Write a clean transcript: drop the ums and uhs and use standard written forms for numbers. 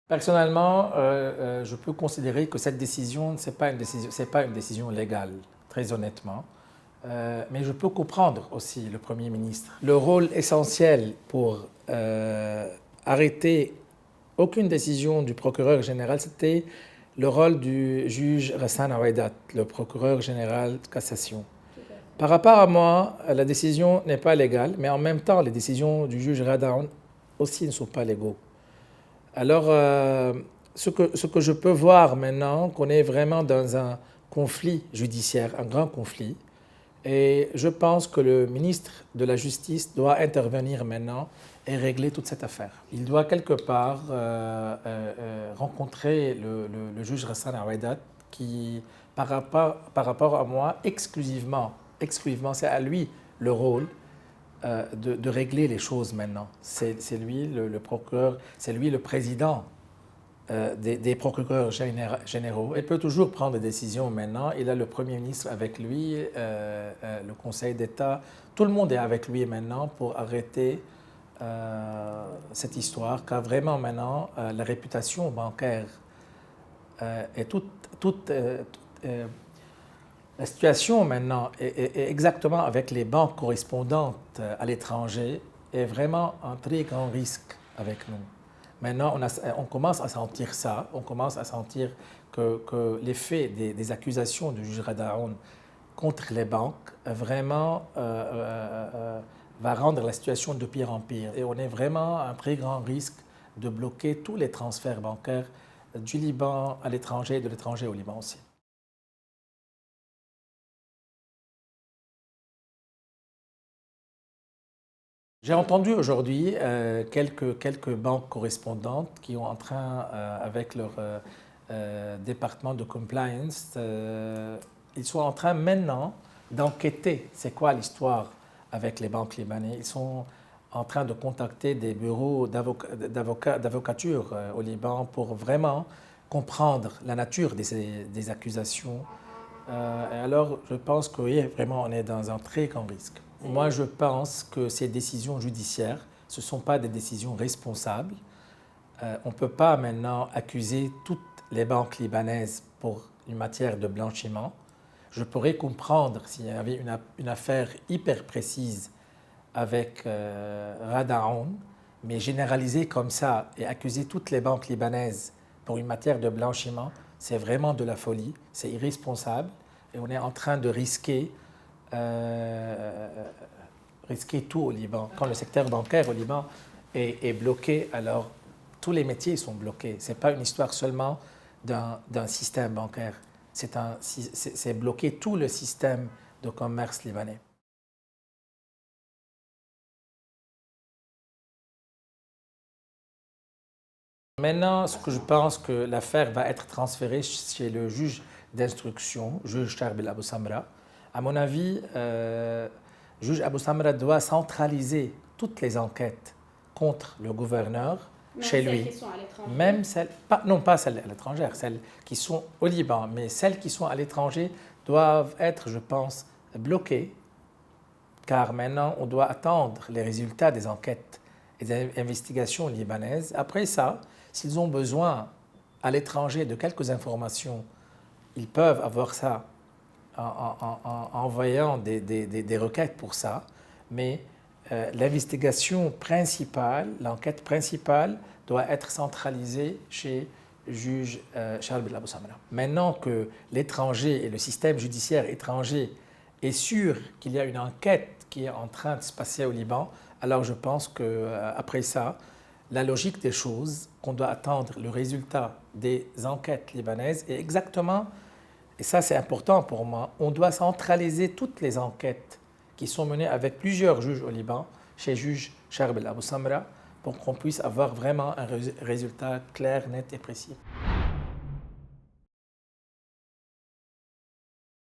Personnellement, je peux considérer que cette décision, ce n'est pas une décision légale, très honnêtement. Mais je peux comprendre aussi le Premier ministre. Le rôle essentiel pour arrêter aucune décision du procureur général, c'était le rôle du juge Ghassan Aouedat, le procureur général de cassation. Par rapport à moi, la décision n'est pas légale, mais en même temps, les décisions du juge Radaoun aussi ne sont pas légaux. Alors, ce que je peux voir maintenant, qu'on est vraiment dans un conflit judiciaire, un grand conflit, et je pense que le ministre de la Justice doit intervenir maintenant et régler toute cette affaire. Il doit quelque part rencontrer le juge Ghassan Aouedat qui, par rapport à moi, exclusivement, c'est à lui le rôle de régler les choses maintenant. C'est lui le procureur, c'est lui le président des procureurs généraux. Il peut toujours prendre des décisions maintenant. Il a le Premier ministre avec lui, le Conseil d'État. Tout le monde est avec lui maintenant pour arrêter cette histoire, car vraiment maintenant, la réputation bancaire est toute la situation maintenant est exactement avec les banques correspondantes à l'étranger est vraiment un très grand risque avec nous. Maintenant, on commence à sentir ça, on commence à sentir que l'effet des accusations du juge Radaoun contre les banques vraiment va rendre la situation de pire en pire. Et on est vraiment à un très grand risque de bloquer tous les transferts bancaires du Liban à l'étranger et de l'étranger au Liban aussi. J'ai entendu aujourd'hui quelques banques correspondantes qui sont en train, avec leur département de compliance, ils sont en train maintenant d'enquêter c'est quoi l'histoire avec les banques libanaises. Ils sont en train de contacter des bureaux d'avocature au Liban pour vraiment comprendre la nature des accusations. Alors, je pense que oui, vraiment, on est dans un très grand risque. Moi, je pense que ces décisions judiciaires, ce ne sont pas des décisions responsables. On ne peut pas maintenant accuser toutes les banques libanaises pour une matière de blanchiment. Je pourrais comprendre s'il y avait une affaire hyper précise avec Radaoun, mais généraliser comme ça et accuser toutes les banques libanaises pour une matière de blanchiment, c'est vraiment de la folie, c'est irresponsable et on est en train de risquer tout au Liban. Quand le secteur bancaire au Liban est bloqué, alors tous les métiers sont bloqués. Ce n'est pas une histoire seulement d'un système bancaire, c'est bloquer tout le système de commerce libanais. Maintenant, ce que je pense que l'affaire va être transférée chez le juge d'instruction, juge Charbel Abou Samra. À mon avis, le juge Abou Samra doit centraliser toutes les enquêtes contre le gouverneur chez lui. Celles qui sont à l'étranger. Même celles, non pas celles à l'étranger, celles qui sont au Liban, mais celles qui sont à l'étranger doivent être, je pense, bloquées, car maintenant on doit attendre les résultats des enquêtes et des investigations libanaises. Après ça, s'ils ont besoin à l'étranger de quelques informations, ils peuvent avoir ça en envoyant des requêtes pour ça, mais l'investigation principale, l'enquête principale doit être centralisée chez le juge Charbel Abou Samra. Maintenant que l'étranger et le système judiciaire étranger est sûr qu'il y a une enquête qui est en train de se passer au Liban, alors je pense qu'après ça, la logique des choses, qu'on doit attendre le résultat des enquêtes libanaises est exactement, et ça c'est important pour moi, on doit centraliser toutes les enquêtes qui sont menées avec plusieurs juges au Liban, chez juge Charbel Abou Samra, pour qu'on puisse avoir vraiment un résultat clair, net et précis.